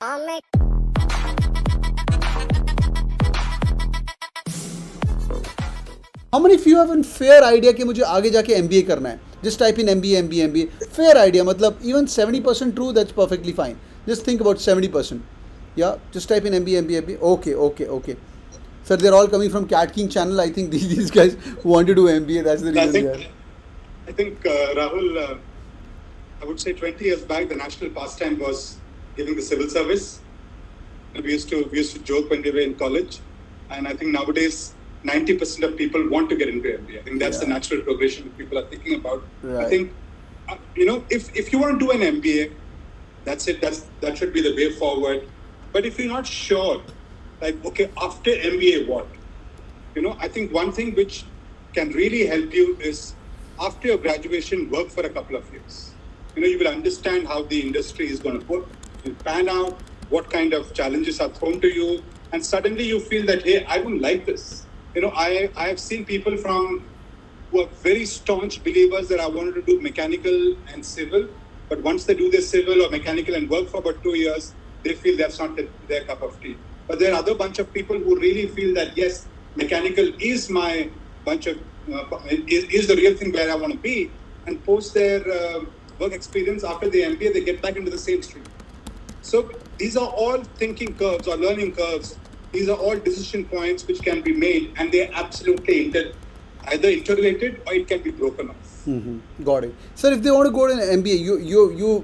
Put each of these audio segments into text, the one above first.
How many of you have a fair idea कि मुझे आगे जाके MBA करना है? Just type in MBA. Fair idea, मतलब even 70% true, that's perfectly fine. Just think about 70%. Yeah, just type in MBA. Okay. Sir, they're all coming from CATKing channel. I think these guys want to do MBA. That's the reason. I think Rahul, I would say 20 years back, the national pastime was giving the civil service. We used to joke when we were in college, and I think nowadays 90% of people want to get into MBA. I think that's the natural progression people are thinking about. Right. I think if you want to do an MBA, that's it. That should be the way forward. But if you're not sure, like, okay, after MBA, what? I think one thing which can really help you is after your graduation, work for a couple of years. You will understand how the industry is going to pan out, what kind of challenges are thrown to you, and suddenly you feel that, hey, I don't like this. I have seen people who are very staunch believers that I wanted to do mechanical and civil, but once they do their civil or mechanical and work for about 2 years, they feel that's not their cup of tea. But there are other bunch of people who really feel that, yes, mechanical is my is the real thing where I want to be, and post their work experience after the MBA, they get back into the same stream. So these are all thinking curves or learning curves. These are all decision points which can be made, and they're absolutely either interrelated or it can be broken off. Mm-hmm. Got it. Sir, if they want to go to an MBA,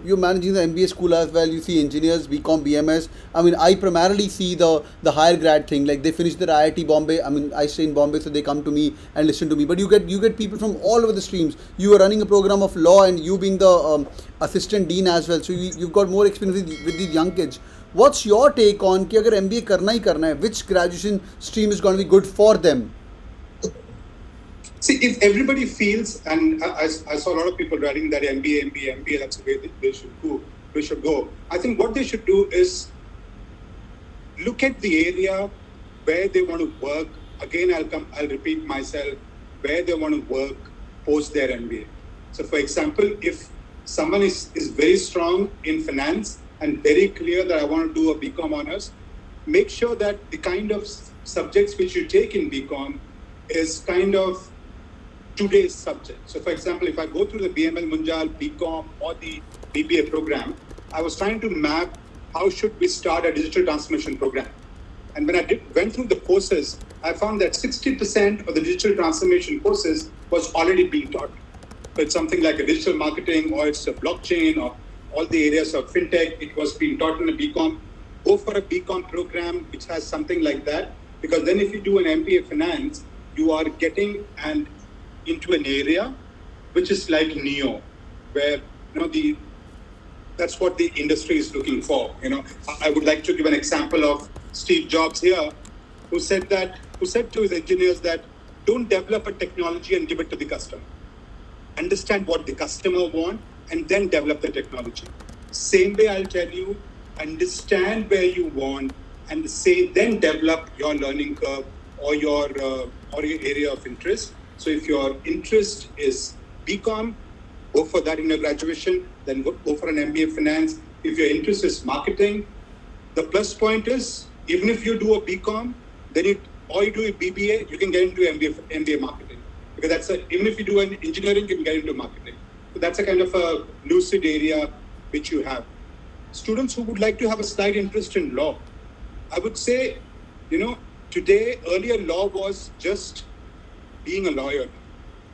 you're managing the MBA school as well. You see engineers, BCom, BMS. I mean, I primarily see the higher grad thing. Like they finish their IIT Bombay. I mean, I stay in Bombay, so they come to me and listen to me. But you get people from all over the streams. You are running a program of law, and you being the assistant dean as well. So you've got more experience with these young kids. What's your take on कि अगर MBA करना ही करना है, which graduation stream is going to be good for them? See, if everybody feels, and I saw a lot of people writing that MBA, that's the way they should go. I think what they should do is look at the area where they want to work. Again, I'll repeat myself, where they want to work post their MBA. So, for example, if someone is very strong in finance and very clear that I want to do a BCom honors, make sure that the kind of subjects which you take in BCom is kind of today's subject. So, for example, if I go through the BML Munjal, BCom or the BBA program, I was trying to map how should we start a digital transformation program. And when I went through the courses, I found that 60% of the digital transformation courses was already being taught. So it's something like a digital marketing, or it's a blockchain, or all the areas of fintech. It was being taught in a BCom. Go for a BCom program which has something like that, because then if you do an MBA finance, you are getting into an area which is like Neo, where that's what the industry is looking for. I would like to give an example of Steve Jobs here, who said to his engineers that don't develop a technology and give it to the customer. Understand what the customer wants and then develop the technology. Same way, I'll tell you, understand where you want and then develop your learning curve or your area of interest. So if your interest is BCom, go for that in your graduation, then go for an MBA finance. If your interest is marketing, the plus point is, even if you do a BCom, then you do a BBA, you can get into MBA marketing. Because even if you do an engineering, you can get into marketing. So that's a kind of a lucid area which you have. Students who would like to have a slight interest in law, I would say, today, earlier law was just being a lawyer.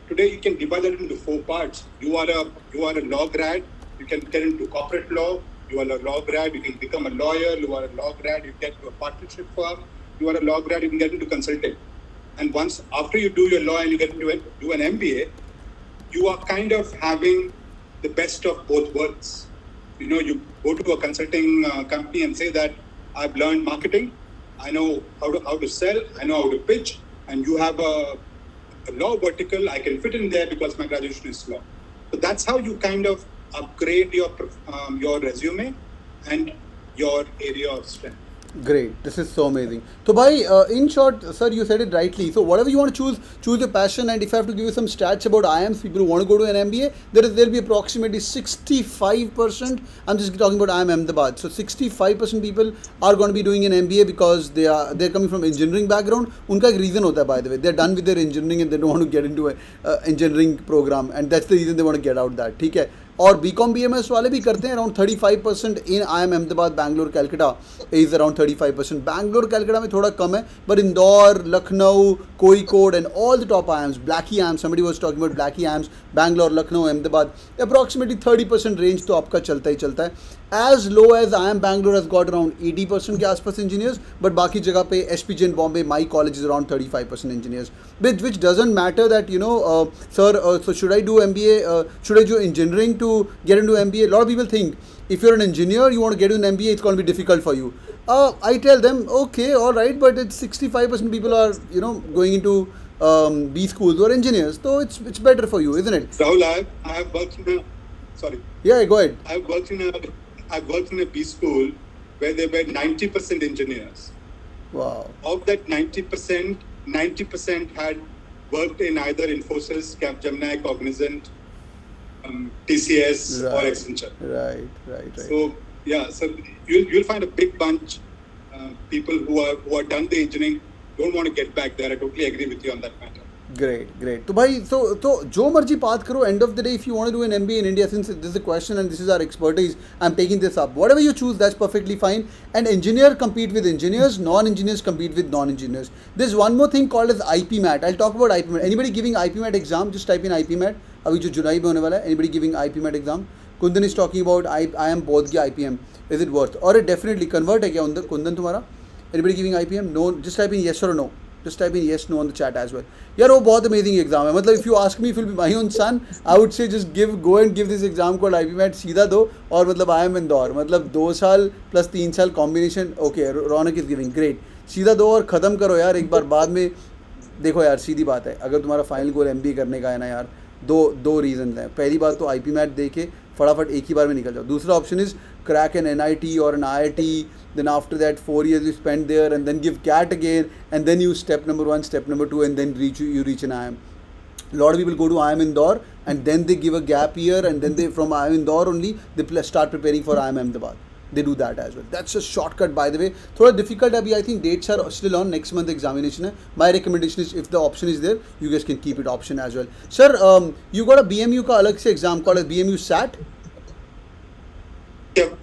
Today you can divide it into 4 parts. You are a law grad, you can get into corporate law. You are a law grad, you can become a lawyer. You are a law grad, you get to a partnership firm. You are a law grad, you can get into consulting. And once after you do your law and you get to do an MBA, you are kind of having the best of both worlds. You go to a consulting company and say that I've learned marketing, I know how to sell, I know how to pitch, and you have a law vertical, I can fit in there because my graduation is law. So that's how you kind of upgrade your resume and your area of strength. Great. This is so amazing. So, by in short, sir, you said it rightly. So, whatever you want to choose, choose your passion. And if I have to give you some stats about IIMs, people who want to go to an MBA, there'll be approximately 65%. I'm just talking about IIM Ahmedabad. So, 65% people are going to be doing an MBA because they're coming from engineering background. उनका एक reason होता है, by the way. They're done with their engineering and they don't want to get into a engineering program, and that's the reason they want to get out that. ठीक है. और BCom BMS वाले भी करते हैं around 35% in IIM Ahmedabad, Bangalore, Calcutta is around 35%. Bangalore, Calcutta में थोड़ा कम है, but Indore, Lucknow, Kozhikode and all the top IIMs, Blackie IIMs, somebody was talking about Blackie IIMs, Bangalore, Lucknow, Ahmedabad, approximately 30% range तो आपका चलता ही चलता है. As low as IIM Bangalore has got around 80% के आसपास engineers, but बाकी जगह पे SPJain Bombay, my college is around 35% engineers, which doesn't matter that, sir, so should I do MBA, should I do engineering to get into MBA? A lot of people think if you're an engineer, you want to get into an MBA, it's going to be difficult for you. I tell them, okay, all right, but it's 65% people are, going into B schools or engineers, so it's better for you, isn't it? Rahul, I have worked in a, sorry. Yeah, go ahead. I've worked in a B school where there were 90% engineers. Wow. Of that 90% had worked in either Infosys, Capgemini, Cognizant, TCS, or Accenture. Right. So yeah, so you'll find a big bunch people who are done the engineering don't want to get back there. I totally agree with you on that matter. Great. तो भाई तो जो मर्जी बात करो, end of the day, if you want to do an MBA in India, since this is a question and this is our expertise, I'm taking this up. Whatever you choose, that's perfectly fine. And engineer compete with engineers, non-engineers compete with non-engineers. There's one more thing called as IPMAT. I'll talk about IPMAT. Anybody giving IPMAT exam? Just type in IPMAT. अभी जो जुलाई में होने वाला है. Anybody giving IPMAT exam? Kundan is talking about I am both गया IPM. Is it worth? Or definitely convert है क्या Kundan तुम्हारा? Anybody giving IPM? No. Just type in yes or no. Just type in yes, no on the chat as well. यार वो बहुत amazing exam है. मतलब if you ask me if it will be my own son, I would say just go and give this exam called IPMAT सीधा दो और मतलब I am Indore. मतलब 2 साल plus 3 साल combination. Okay, Raunak is giving great. सीधा दो और ख़त्म करो यार एक बार. बाद में देखो यार सीधी बात है, अगर तुम्हारा फाइनल गोल MBA करने का है ना यार, दो रीजन हैं. पहली बात तो IPMAT दे के फटाफट एक ही बार में निकल जाओ. दूसरा option is crack an NIT or an IIT, then after that 4 years you spend there and then give CAT again, and then you step number 1, step number 2, and then you reach an IIM. A lot of people go to IIM Indore and then they give a gap year, and then they from IIM Indore only they start preparing for IIM Ahmedabad. They do that as well. That's a shortcut, by the way. थोड़ा difficult अभी. I think dates are still on. Next month examination है. My recommendation is if the option is there, you guys can keep it option as well. Sir, you got a BMU का अलग से exam called as BMU SAT.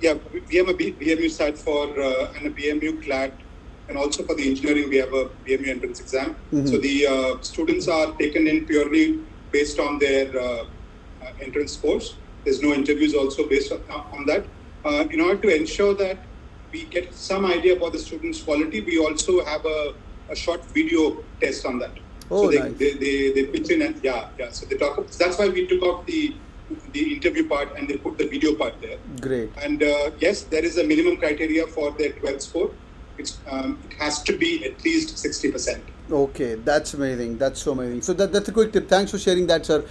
Yeah. We have a BMU SAT for and a BMU CLAT, and also for the engineering we have a BMU entrance exam. Mm-hmm. So the students are taken in purely based on their entrance scores. There's no interviews also based on that. In order to ensure that we get some idea about the students' quality, we also have a short video test on that. Oh, so nice. they pitch in and so they talk. That's why we took out the interview part and they put the video part there. Great. And yes, there is a minimum criteria for their 12th score. It has to be at least 60%. Okay, that's amazing. That's so amazing. So that's a quick tip. Thanks for sharing that, sir.